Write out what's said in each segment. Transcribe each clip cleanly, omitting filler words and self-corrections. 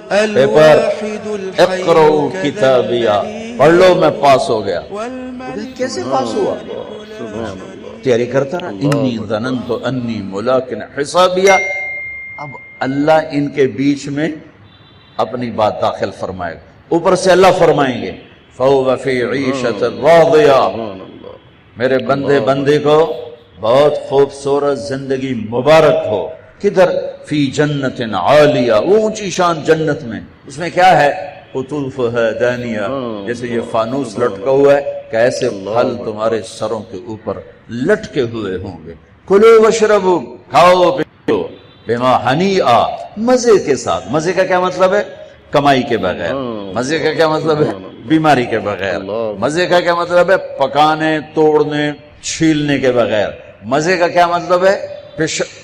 Paper اقرؤ کتابیہ، پڑھ لو میں پاس ہو گیا۔ کیسے پاس ہوا؟ تیاری کرتا رہا، انی ظننت انی ملاق حسابیہ۔ اب اللہ ان کے بیچ میں اپنی بات داخل فرمائے گا، اوپر سے اللہ فرمائیں گے فَهُوَ فِي عِيشَةٍ رَاضِيَةٍ، میرے بندے کو بہت خوبصورت زندگی مبارک ہو۔ کدھر؟ فی جنت عالیہ، وہ اونچی شان جنت میں، اس میں کیا ہے؟ قطوفها دانیہ، جیسے یہ فانوس لٹکا ہوا ہے، کیسے پھل تمہارے سروں کے اوپر لٹکے ہوئے ہوں گے۔ کلوا واشربوا، کھاؤ پیو، بما ہنیئا، مزے کے ساتھ۔ مزے کا کیا مطلب ہے؟ کمائی کے بغیر۔ مزے کا کیا مطلب ہے؟ بیماری کے بغیر۔ مزے کا کیا مطلب ہے؟ پکانے، توڑنے، چھیلنے کے بغیر۔ مزے کا کیا مطلب ہے؟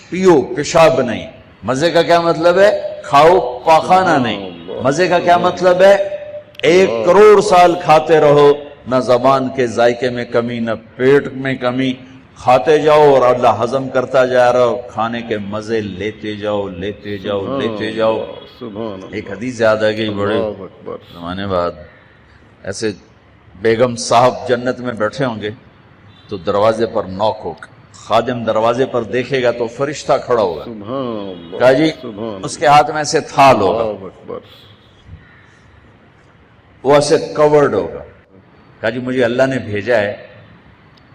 پیو، پیشاب نہیں۔ مزے کا کیا مطلب ہے؟ کھاؤ، پاخانہ نہیں۔ مزے کا کیا مطلب ہے؟ 1 کروڑ سال کھاتے رہو، نہ زبان کے ذائقے میں کمی، نہ پیٹ میں کمی، کھاتے جاؤ اور اللہ ہضم کرتا جا رہا ہو، کھانے کے مزے لیتے جاؤ لیتے جاؤ لیتے جاؤ۔ ایک حدیث یاد آ گئی بڑے زمانے بعد، ایسے بیگم صاحب جنت میں بیٹھے ہوں گے تو دروازے پر نوک ہوگا، خادم دروازے پر دیکھے گا تو فرشتہ کھڑا ہوگا، کہا جی اس کے ہاتھ میں ایسے تھال ہوگا، وہ ایسے کورڈ ہوگا، کہا جی مجھے اللہ نے بھیجا ہے،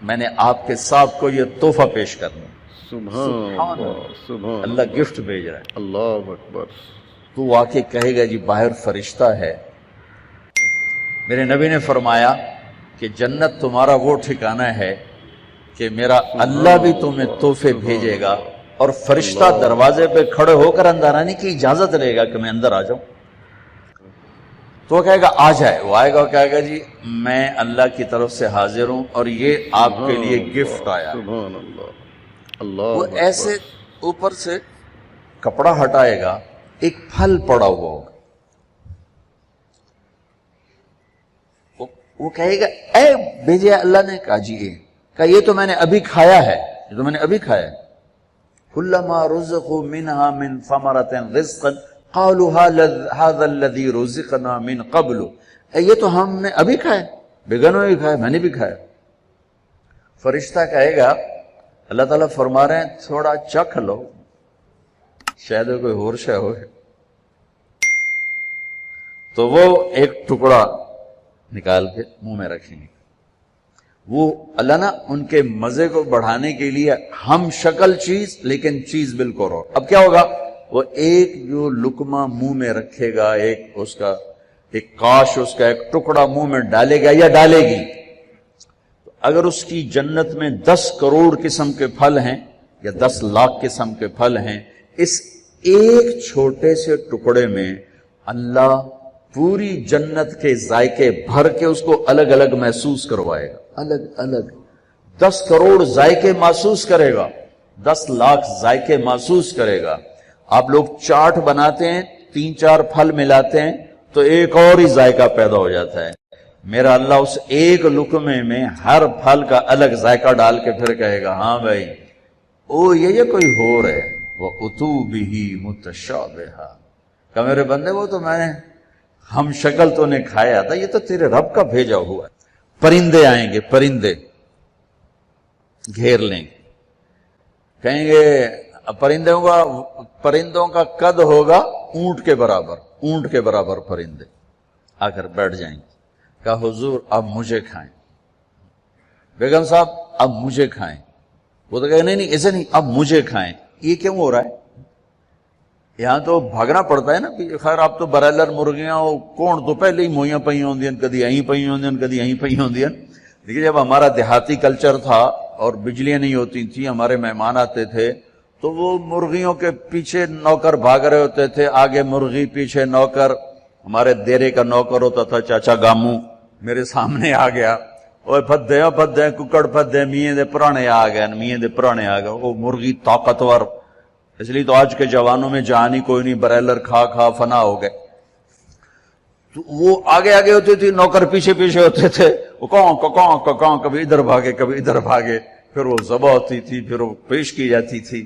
میں نے آپ کے صاحب کو یہ تحفہ پیش کرنا۔ سبحان اللہ، اللہ گفٹ بھیج رہا ہے۔ اللہ اکبر۔ تو وہ آ کے کہے گا جی باہر فرشتہ ہے۔ میرے نبی نے فرمایا کہ جنت تمہارا وہ ٹھکانہ ہے کہ میرا اللہ بھی تمہیں تحفے بھیجے گا، اور فرشتہ دروازے پہ کھڑے ہو کر اندر آنے کی اجازت لے گا کہ میں اندر آ جاؤں۔ تو وہ کہے گا آ جائے، وہ آئے گا اور کہے گا جی میں اللہ کی طرف سے حاضر ہوں اور یہ آپ کے لیے گفٹ آیا۔ وہ ایسے اوپر سے کپڑا ہٹائے گا، ایک پھل پڑا ہوا ہوگا، وہ کہے گا اے بھیجے اللہ نے؟ کہا جی کہا یہ تو میں نے ابھی کھایا ہے، یہ تو میں نے ابھی کھایا ہے۔ کلما رزقوا منها من ثمرة رزقا قالوا هذا الذي رزقنا من قبل، یہ تو ہم نے ابھی کھایا، بیگنوں نے بھی کھایا، میں نے بھی کھایا۔ فرشتہ کہے گا اللہ تعالیٰ فرما رہے ہیں تھوڑا چکھ لو، شاید کوئی اور شے ہو۔ تو وہ ایک ٹکڑا نکال کے منہ میں رکھیں گے۔ وہ اللہ نا ان کے مزے کو بڑھانے کے لیے ہم شکل چیز لیکن چیز بالکل اور۔ اب کیا ہوگا؟ وہ ایک جو لقمہ منہ میں رکھے گا، ایک کاش اس کا ایک ٹکڑا منہ میں ڈالے گا یا ڈالے گی، اگر اس کی جنت میں 10 کروڑ قسم کے پھل ہیں یا 10 لاکھ قسم کے پھل ہیں، اس ایک چھوٹے سے ٹکڑے میں اللہ پوری جنت کے ذائقے بھر کے اس کو الگ الگ محسوس کروائے گا، الگ الگ 10 کروڑ ذائقے محسوس کرے گا، 10 لاکھ ذائقے محسوس کرے گا۔ آپ لوگ چاٹ بناتے ہیں، 3-4 پھل ملاتے ہیں تو ایک اور ہی ذائقہ پیدا ہو جاتا ہے۔ میرا اللہ اس ایک لقمے میں ہر پھل کا الگ ذائقہ ڈال کے پھر کہے گا ہاں بھائی او یہ کوئی ہو رہے وَأُتُوا بِهِ مُتَشَابِهًا، کہ میرے بندے وہ تو میں نے ہم شکل تو نے کھایا تھا، یہ تو تیرے رب کا بھیجا ہوا ہے۔ پرندے آئیں گے، پرندے گھیر لیں گے، کہیں گے پرندوں کا قد ہوگا اونٹ کے برابر، اونٹ کے برابر پرندے آ کر بیٹھ جائیں گے، کہا حضور اب مجھے کھائیں، بیگم صاحب اب مجھے کھائیں۔ وہ تو کہے نہیں ایسے نہیں، اب مجھے کھائیں۔ یہ کیوں ہو رہا ہے؟ یہاں تو بھاگنا پڑتا ہے نا، خیر آپ تو برائلر مرغیاں کون تو پہلے ہی موئیاں پئی ہوندیاں، کدی یہیں پئی ہوندیاں، کدی یہیں پئی ہوندیاں۔ لیکن جب ہمارا دیہاتی کلچر تھا اور بجلیاں نہیں ہوتی تھیں، ہمارے مہمان آتے تھے تو وہ مرغیوں کے پیچھے نوکر بھاگ رہے ہوتے تھے، آگے مرغی پیچھے نوکر۔ ہمارے دیرے کا نوکر ہوتا تھا چاچا گامو، میرے سامنے آ گیا، اوے پھدے ککڑ پھدے میاں دے پرانے آ گئے، میاں دے پرانے آ گئے۔ وہ مرغی طاقتور، اس لیے تو آج کے جوانوں میں جہانی کوئی نہیں، برائلر کھا کھا فنا ہو گئے۔ تو وہ آگے آگے ہوتے تھے، نوکر پیچھے پیچھے ہوتے تھے، وہ کون کبھی ادھر بھاگے کبھی ادھر بھاگے، پھر وہ ذبح ہوتی تھی، پھر وہ پیش کی جاتی تھی۔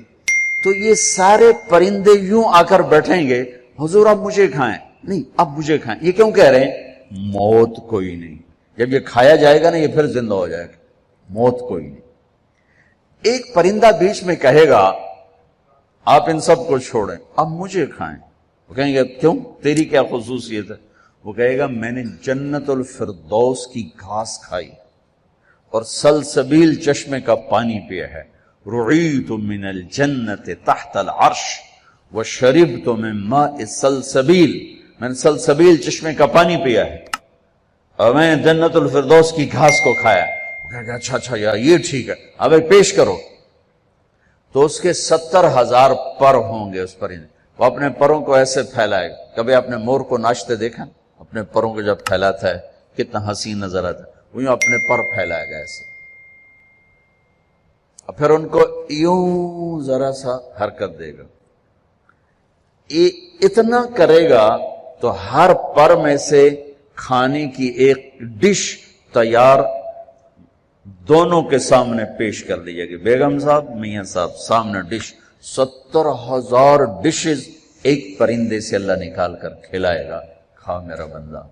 تو یہ سارے پرندے یوں آ کر بیٹھیں گے، حضور آپ مجھے کھائیں۔ نہیں اب مجھے کھائیں. یہ کیوں کہہ رہے ہیں؟ موت کوئی نہیں. جب یہ کھایا جائے گا نا یہ پھر زندہ ہو جائے گا. موت کوئی نہیں. ایک پرندہ بیچ میں کہے گا آپ ان سب کو چھوڑیں اب مجھے کھائیں. وہ کہیں گے کیوں؟ تیری کیا خصوصیت ہے؟ وہ کہے گا میں نے جنت الفردوس کی گھاس کھائی اور سلسبیل چشمے کا پانی پیا ہے. رعیت من الجنت تحت العرش وشربت من ماء سلسبیل. میں نے سلسبیل چشمے کا پانی پیا ہے اور میں نے جنت الفردوس کی گھاس کو کھایا. کہا اچھا اچھا یار یہ ٹھیک ہے اب پیش کرو. تو اس کے 70,000 پر ہوں گے اس پرندے. وہ اپنے پروں کو ایسے پھیلائے گا. کبھی آپ نے مور کو ناچتے دیکھا؟ اپنے پروں کو جب پھیلاتا ہے کتنا حسین نظر آتا ہے. وہ یوں اپنے پر پھیلائے گا ایسے اور پھر ان کو یوں ذرا سا حرکت دے گا. اتنا کرے گا تو ہر پر میں سے کھانے کی ایک ڈش تیار دونوں کے سامنے پیش کر دی جائے گی. بیگم صاحب میاں صاحب سامنے ڈش. 70,000 ڈشز ایک پرندے سے اللہ نکال کر کھلائے گا. کھا میرا بندہ.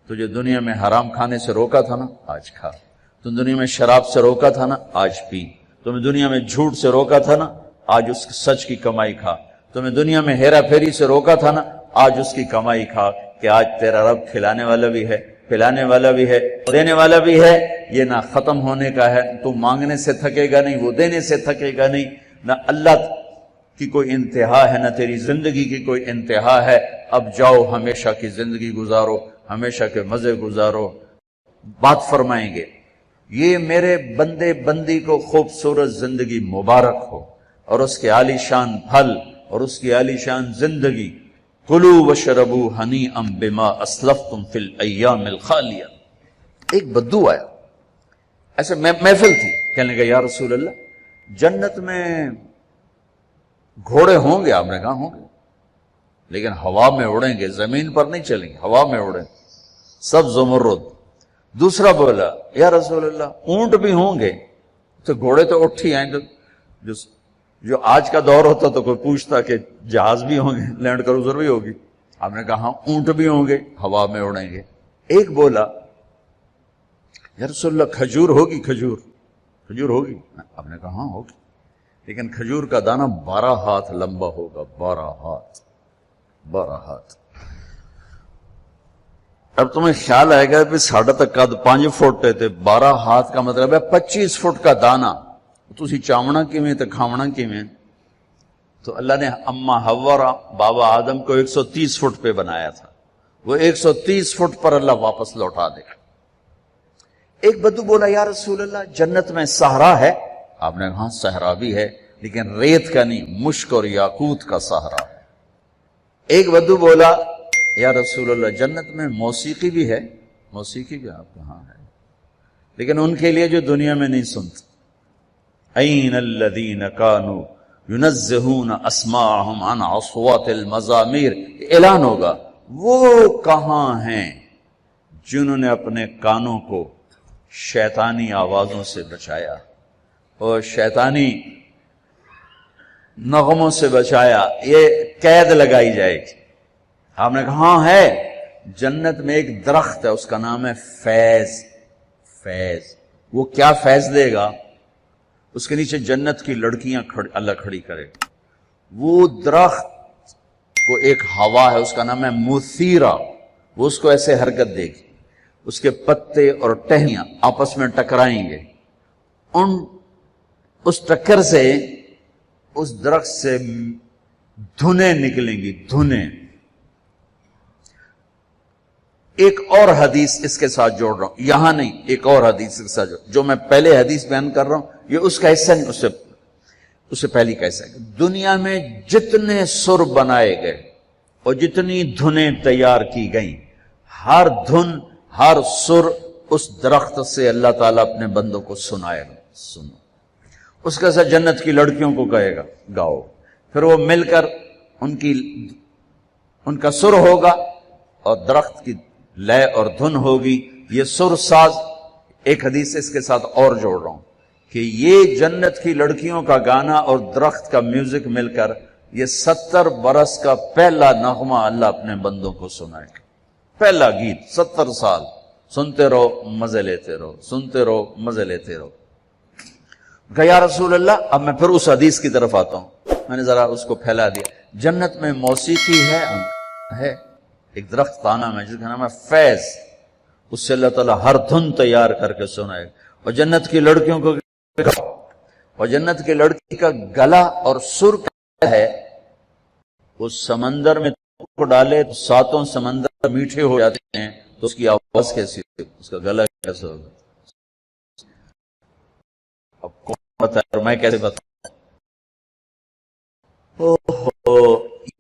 تجھے دنیا میں حرام کھانے سے روکا تھا نا آج کھا. تم دنیا میں شراب سے روکا تھا نا آج پی. تمہیں دنیا میں جھوٹ سے روکا تھا نا آج اس سچ کی کمائی کھا. تمہیں دنیا میں ہیرا پھیری سے روکا تھا نا آج اس کی کمائی کھا. کہ آج تیرا رب کھلانے والا بھی ہے پلانے والا بھی ہے دینے والا بھی ہے. یہ نہ ختم ہونے کا ہے. تو مانگنے سے تھکے گا نہیں وہ دینے سے تھکے گا نہیں. نہ اللہ کی کوئی انتہا ہے نہ تیری زندگی کی کوئی انتہا ہے. اب جاؤ ہمیشہ کی زندگی گزارو ہمیشہ کے مزے گزارو. بات فرمائیں گے یہ میرے بندے بندی کو خوبصورت زندگی مبارک ہو اور اس کے عالی شان پھل اور اس کی عالی شان زندگی. کلوا واشربوا ہنیئا بما اسلفتم فی الایام الخالیہ. ایک بدو آیا ایسے محفل تھی. کہنے لگا یا رسول اللہ جنت میں گھوڑے ہوں گے؟ آپ نے کہا ہوں گے لیکن ہوا میں اڑیں گے زمین پر نہیں چلیں گے ہوا میں اڑیں سب زمرد. دوسرا بولا یا رسول اللہ اونٹ بھی ہوں گے؟ تو گھوڑے تو اٹھ ہی آئیں گے. جو آج کا دور ہوتا تو کوئی پوچھتا کہ جہاز بھی ہوں گے لینڈ کروزر بھی ہوگی. آپ نے کہا اونٹ بھی ہوں گے ہوا میں اڑیں گے. ایک بولا یا رسول اللہ کھجور ہوگی؟ کھجور ہوگی؟ آپ نے کہا ہاں ہوگی لیکن کھجور کا دانہ 12 ہاتھ لمبا ہوگا. 12 ہاتھ. اب تمہیں خیال آئے گا کہ ساڑھا تک قد 5 فٹ تے 12 ہاتھ کا مطلب ہے 25 فٹ کا دانہ. تسی چاونا کیویں تے کھاونا کیویں؟ تو اللہ نے اما حوا اور بابا آدم کو 130 فٹ پہ بنایا تھا. وہ 130 فٹ پر اللہ واپس لوٹا دے گا. ایک بدو بولا یا رسول اللہ جنت میں صحرا ہے؟ آپ نے کہا صحرا بھی ہے لیکن ریت کا نہیں مشک اور یاقوت کا صحرا ہے. ایک بدو بولا یا رسول اللہ جنت میں موسیقی بھی ہے؟ موسیقی بھی آپ کہاں ہے لیکن ان کے لیے جو دنیا میں نہیں سنتے. این الذین کانوا ینزہون اسماءہم عن اصوات المزامیر. اعلان ہوگا وہ کہاں ہیں جنہوں نے اپنے کانوں کو شیطانی آوازوں سے بچایا اور شیطانی نغموں سے بچایا. یہ قید لگائی جائے گی. آپ نے کہا ہاں ہے. جنت میں ایک درخت ہے اس کا نام ہے فیض. وہ کیا فیض دے گا؟ اس کے نیچے جنت کی لڑکیاں اللہ کھڑی کرے. وہ درخت کو ایک ہوا ہے اس کا نام ہے مثیرہ. وہ اس کو ایسے حرکت دے گی. اس کے پتے اور ٹہنیاں آپس میں ٹکرائیں گے. اس ٹکر سے اس درخت سے دھنیں نکلیں گی. دھنیں. ایک اور حدیث اس کے ساتھ جوڑ رہا ہوں. یہاں نہیں ایک اور حدیث کے ساتھ جو میں پہلے حدیث بیان کر رہا ہوں یہ اس کا حصہ نہیں اس سے پہلی کا حصہ ہے. دنیا میں جتنے سر بنائے گئے اور جتنی دھنیں تیار کی گئیں ہر دھن ہر سر اس درخت سے اللہ تعالیٰ اپنے بندوں کو سنائے گا. سنو. اس کا ساتھ جنت کی لڑکیوں کو کہے گا گاؤ. پھر وہ مل کر ان کا سر ہوگا اور درخت کی لے اور دھن ہوگی. یہ سر ساز. ایک حدیث اس کے ساتھ اور جوڑ رہا ہوں کہ یہ جنت کی لڑکیوں کا گانا اور درخت کا میوزک مل کر یہ 70 برس کا پہلا نغمہ اللہ اپنے بندوں کو سنائے گا، پہلا گیت 70 سال سنتے رہو مزے لیتے رہو، سنتے رہو مزے لیتے رہو۔ کہا یا رسول اللہ، اب میں پھر اس حدیث کی طرف آتا ہوں، میں نے ذرا اس کو پھیلا دیا۔ جنت میں موسیقی ہے ایک درخت تانا میں جس کا نام ہے فیض، اس سے اللہ تعالیٰ ہر دھن تیار کر کے سنائے گا۔ اور جنت کی لڑکیوں کو، اور جنت کی لڑکی کا گلا اور سر کیا ہے، وہ سمندر میں کو ڈالے تو 7 سمندر میٹھے ہو جاتے ہیں، تو اس کی آواز کیسی ہوگی، اس کا گلا کیسا ہوگا؟ اب کون بتائے اور میں کیسے بتاؤں؟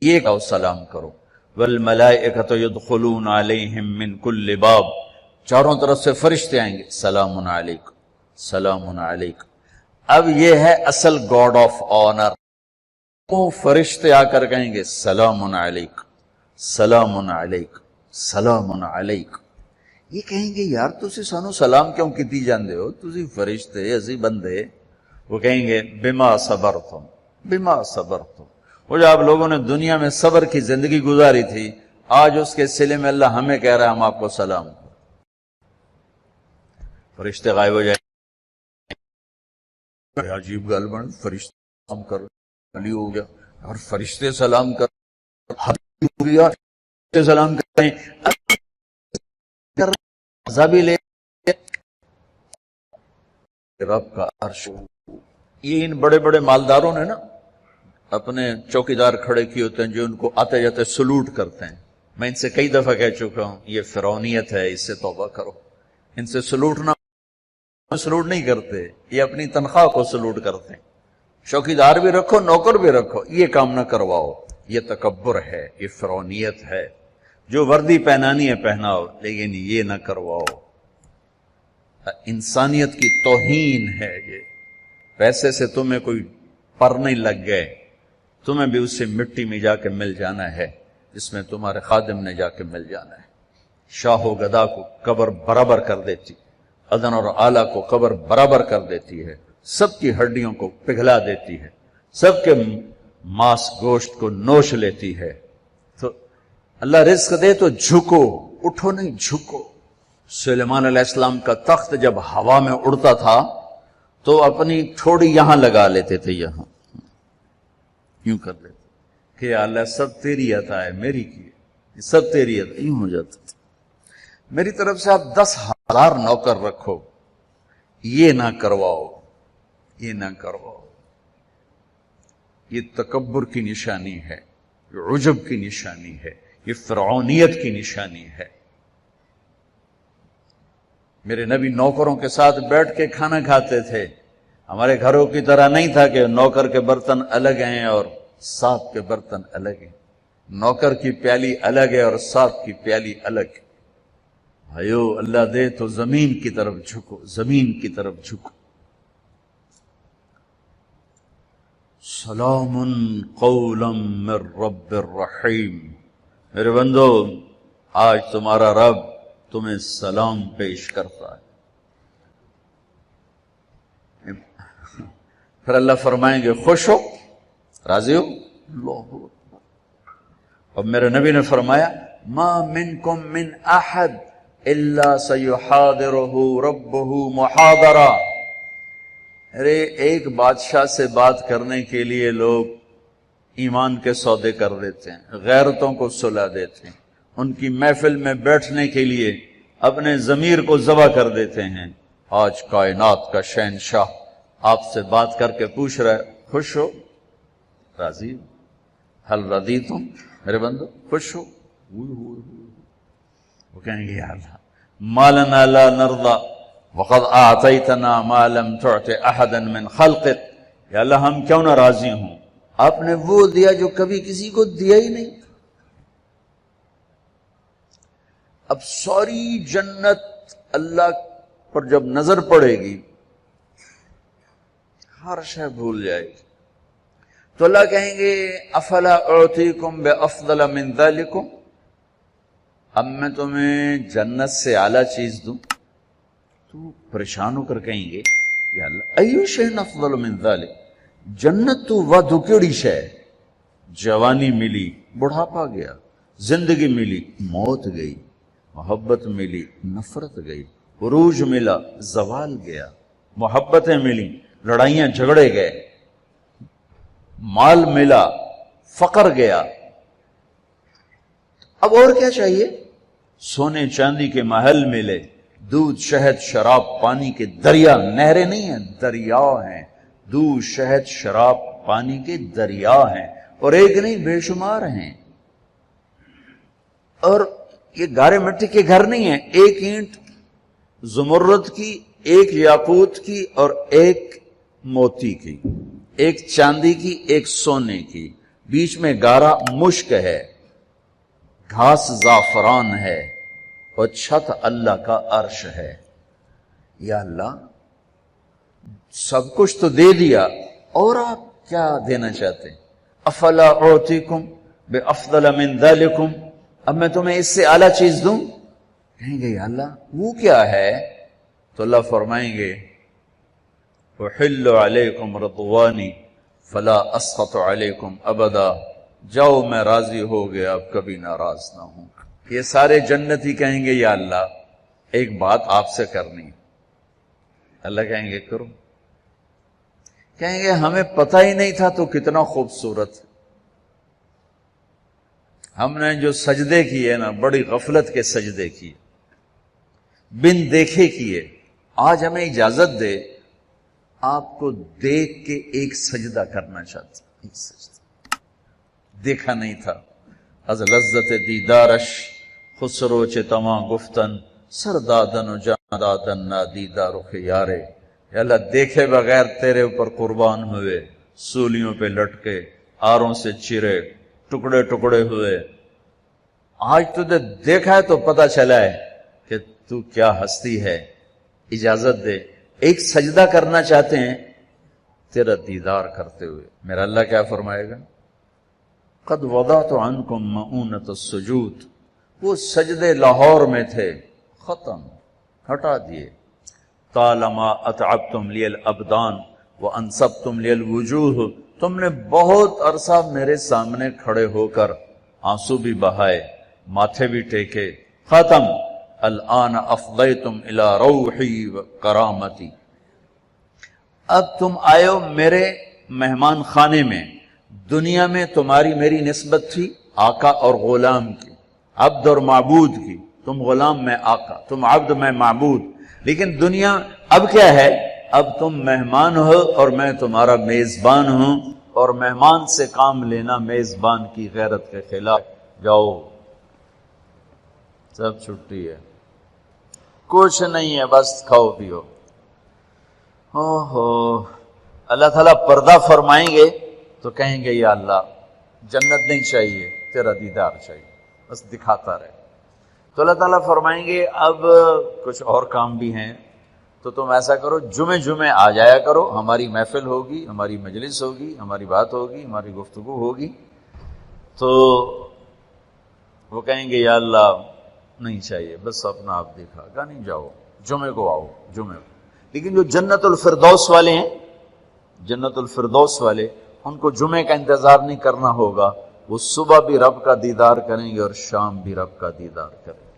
یہ کہو سلام کرو، والملائکۃ یدخلون علیہم من کل باب، چاروں طرف سے فرشتے آئیں گے، سلام علیکم سلام علیکم۔ اب یہ ہے اصل گاڈ آف آنر، وہ فرشتے آ کر کہیں گے سلام علیکم سلام علیکم سلام علیکم۔ یہ کہیں گے یار تسی سانو سلام کیوں کیتی جاندے ہو، تسی فرشتے اسی بندے۔ وہ کہیں گے بما صبرتم بما صبرتم، وہ جو آپ لوگوں نے دنیا میں صبر کی زندگی گزاری تھی، آج اس کے صلے میں اللہ ہمیں کہہ رہا ہے ہم آپ کو سلام کریں۔ فرشتے غائب ہو جائیں، عجیب گل بن، فرشتے سلام کر علی ہو گیا اور فرشتے سلام کر ہو گیا، فرشتے سلام کر رہے ہیں، عذابی لے رب کا عرش۔ یہ ان بڑے بڑے مالداروں نے نا اپنے چوکیدار کھڑے کیے ہوتے ہیں جو ان کو آتے جاتے سلوٹ کرتے ہیں۔ میں ان سے کئی دفعہ کہہ چکا ہوں یہ فرعونیت ہے، اس سے توبہ کرو۔ ان سے سلوٹ نہیں کرتے، یہ اپنی تنخواہ کو سلوٹ کرتے ہیں۔ چوکیدار بھی رکھو نوکر بھی رکھو، یہ کام نہ کرواؤ، یہ تکبر ہے، یہ فرعونیت ہے۔ جو وردی پہنانی ہے پہناؤ، لیکن یہ نہ کرواؤ، انسانیت کی توہین ہے یہ۔ پیسے سے تمہیں کوئی پر نہیں لگ گئے، تمہیں بھی اس سے مٹی میں جا کے مل جانا ہے جس میں تمہارے خادم نے جا کے مل جانا ہے۔ شاہ و گدا کو قبر برابر کر دیتی، ادن اور اعلیٰ کو قبر برابر کر دیتی ہے، سب کی ہڈیوں کو پگھلا دیتی ہے، سب کے ماس گوشت کو نوش لیتی ہے۔ تو اللہ رزق دے تو جھکو، اٹھو نہیں جھکو۔ سلیمان علیہ السلام کا تخت جب ہوا میں اڑتا تھا تو اپنی ٹھوڑی یہاں لگا لیتے تھے، یہاں یوں کر لیتے کہ یا اللہ سب تیری عطا ہے، میری کی ہے، سب تیری عطا، یوں ہو جاتا تھا۔ میری طرف سے آپ 10,000 نوکر رکھو، یہ نہ کرواؤ، یہ نہ کرواؤ۔ یہ تکبر کی نشانی ہے، یہ عجب کی نشانی ہے، یہ فرعونیت کی نشانی ہے۔ میرے نبی نوکروں کے ساتھ بیٹھ کے کھانا کھاتے تھے۔ ہمارے گھروں کی طرح نہیں تھا کہ نوکر کے برتن الگ ہیں اور ساتھ کے برتن الگ ہیں۔ نوکر کی پیالی الگ ہے اور ساتھ کی پیالی الگ ہے۔ بھائیو اللہ دے تو زمین کی طرف جھکو، زمین کی طرف جھکو۔ سلام قولا من رب الرحیم، میرے بندو آج تمہارا رب تمہیں سلام پیش کرتا ہے۔ پھر اللہ فرمائیں گے خوش ہو، راضی ہو؟ اللہ اکبر۔ اور میرے نبی نے فرمایا ما منکم من احد الا سیحاضرہ ربہ محاضرہ۔ ارے ایک بادشاہ سے بات کرنے کے لیے لوگ ایمان کے سودے کر دیتے ہیں، غیرتوں کو سلا دیتے ہیں، ان کی محفل میں بیٹھنے کے لیے اپنے ضمیر کو ذبح کر دیتے ہیں۔ آج کائنات کا شہنشاہ آپ سے بات کر کے پوچھ رہا ہے خوش ہو، راضی ہو؟ حل رضیتم، میرے بندو خوش ہو؟ وہ کہیں گے یا اللہ ما لنا لا نرضى وقد اعطیتنا ما لم تعط احدا من خلقك، یا اللہ ہم کیوں نہ راضی ہوں، آپ نے وہ دیا جو کبھی کسی کو دیا ہی نہیں۔ اب ساری جنت اللہ پر جب نظر پڑے گی ہر شے بھول جائے گی، تو اللہ کہیں گے افلا اعطیکم بافضل من ذلکم، اب میں تمہیں جنت سے اعلیٰ چیز دوں؟ تو پریشان ہو کر کہیں گے یا اللہ ایو شیء افضل من ذلک، جنت تو ودو کیڑی شے، جوانی ملی، بڑھاپا گیا، زندگی ملی، موت گئی، محبت ملی، نفرت گئی، عروج ملا، زوال گیا، محبتیں ملی، لڑائیاں جھگڑے گئے، مال ملا، فقر گیا۔ اب اور کیا چاہیے؟ سونے چاندی کے محل ملے، دودھ شہد شراب پانی کے دریا، نہریں نہیں ہیں، دریا ہیں، دودھ شہد شراب پانی کے دریا ہیں، اور ایک نہیں بے شمار ہیں۔ اور یہ گارے مٹی کے گھر نہیں ہیں، ایک اینٹ زمرد کی، ایک یاقوت کی، اور ایک موتی کی، ایک چاندی کی، ایک سونے کی، بیچ میں گارا مشک ہے، گھاس زعفران ہے، اور چھت اللہ کا عرش ہے۔ یا اللہ، سب کچھ تو دے دیا، اور آپ کیا دینا چاہتے ہیں؟ افلا اعطیکم بافضل من ذلکم، اب میں تمہیں اس سے اعلیٰ چیز دوں؟ کہیں گے یا اللہ وہ کیا ہے؟ تو اللہ فرمائیں گے احل علیکم رضوانی فلا اسخط علیکم ابدا، جاؤ میں راضی ہو گیا، اب کبھی ناراض نہ ہوں۔ یہ سارے جنتی کہیں گے یا اللہ ایک بات آپ سے کرنی ہے۔ اللہ کہیں گے کرو۔ کہیں گے ہمیں پتہ ہی نہیں تھا تو کتنا خوبصورت، ہم نے جو سجدے کیے نا بڑی غفلت کے سجدے کیے، بن دیکھے کیے، آج ہمیں اجازت دے آپ کو دیکھ کے ایک سجدہ کرنا چاہتے ہیں، ایک سجدہ دیکھا نہیں تھا۔ از لذت دیدارش خسرو چے تمام گفتن سردادن و جاندادن نادیدہ رخ یارے، یا اللہ دیکھے بغیر تیرے اوپر قربان ہوئے، سولیوں پہ لٹکے، آروں سے چرے، ٹکڑے ٹکڑے ہوئے، آج تجھے دیکھا ہے تو پتہ چلا ہے کہ تو کیا ہستی ہے، اجازت دے ایک سجدہ کرنا چاہتے ہیں تیرا دیدار کرتے ہوئے۔ میرا اللہ کیا فرمائے گا؟ قد وضعت عنکم مؤونۃ السجود، وہ سجدے لاہور میں تھے، ختم، ہٹا دیے۔ طالما اتعبتم لی الابدان وانصبتم لی الوجوہ، تم نے بہت عرصہ میرے سامنے کھڑے ہو کر آنسو بھی بہائے، ماتھے بھی ٹیکے، ختم۔ الآن افضیتم الی روحی و کرامتی، اب تم آئے ہو میرے مہمان خانے میں۔ دنیا میں تمہاری میری نسبت تھی آقا اور غلام کی، عبد اور معبود کی، تم غلام میں آقا، تم عبد میں معبود، لیکن دنیا اب کیا ہے؟ اب تم مہمان ہو اور میں تمہارا میزبان ہوں، اور مہمان سے کام لینا میزبان کی غیرت کے خلاف۔ جاؤ، سب چھٹی ہے، کچھ نہیں ہے، بس کھاؤ پیو۔ اللہ تعالیٰ پردہ فرمائیں گے تو کہیں گے یا اللہ جنت نہیں چاہیے، تیرا دیدار چاہیے، بس دکھاتا رہے۔ تو اللہ تعالیٰ فرمائیں گے اب کچھ اور کام بھی ہیں، تو تم ایسا کرو جمعے آ جایا کرو، ہماری محفل ہوگی، ہماری مجلس ہوگی، ہماری بات ہوگی، ہماری گفتگو ہوگی۔ تو وہ کہیں گے یا اللہ نہیں چاہیے، بس اپنا آپ دیکھا گا، نہیں جاؤ، جمعے کو آؤ، جمعے کو۔ لیکن جو جنت الفردوس والے ہیں، جنت الفردوس والے، ان کو جمعے کا انتظار نہیں کرنا ہوگا، وہ صبح بھی رب کا دیدار کریں گے اور شام بھی رب کا دیدار کریں گے۔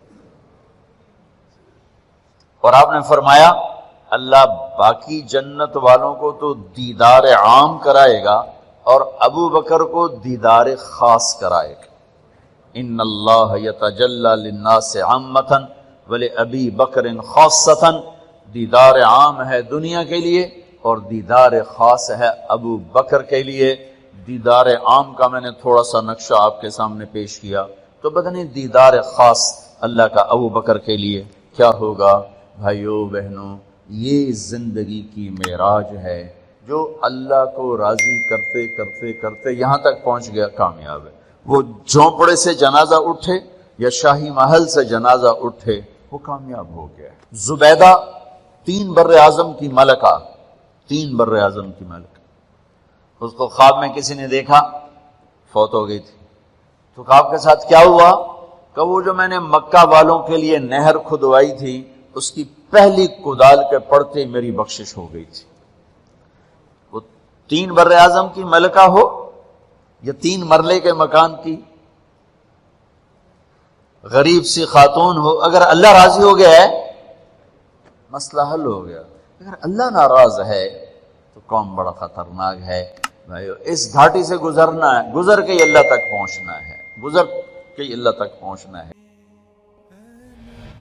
اور آپ نے فرمایا اللہ باقی جنت والوں کو تو دیدار عام کرائے گا اور ابو بکر کو دیدار خاص کرائے گا۔ ان اللہ یتجلی للناس عامۃ ولابی بکر خاصۃ، دیدار عام ہے دنیا کے لیے اور دیدار خاص ہے ابو بکر کے لیے۔ دیدار عام کا میں نے تھوڑا سا نقشہ آپ کے سامنے پیش کیا، تو پتہ نہیں دیدار خاص اللہ کا ابو بکر کے لیے کیا ہوگا۔ بھائیو بہنوں، یہ زندگی کی معراج ہے، جو اللہ کو راضی کرتے کرتے کرتے یہاں تک پہنچ گیا، کامیاب ہے۔ وہ جھونپڑے سے جنازہ اٹھے یا شاہی محل سے جنازہ اٹھے، وہ کامیاب ہو گیا۔ زبیدہ 3 بر اعظم کی ملکہ، 3 بر اعظم کی ملکہ، اس کو خواب میں کسی نے دیکھا، فوت ہو گئی تھی۔ تو خواب کے ساتھ کیا ہوا کہ وہ جو میں نے مکہ والوں کے لیے نہر کھدوائی تھی، اس کی پہلی کدال کے پڑتے میری بخشش ہو گئی تھی۔ وہ 3 بر اعظم کی ملکہ ہو یہ 3 مرلے کے مکان کی غریب سی خاتون ہو، اگر اللہ راضی ہو گیا ہے مسئلہ حل ہو گیا، اگر اللہ ناراض ہے تو قوم بڑا خطرناک ہے بھائیو۔ اس گھاٹی سے گزرنا ہے، گزر کے ہی اللہ تک پہنچنا ہے، گزر کے ہی اللہ تک پہنچنا ہے۔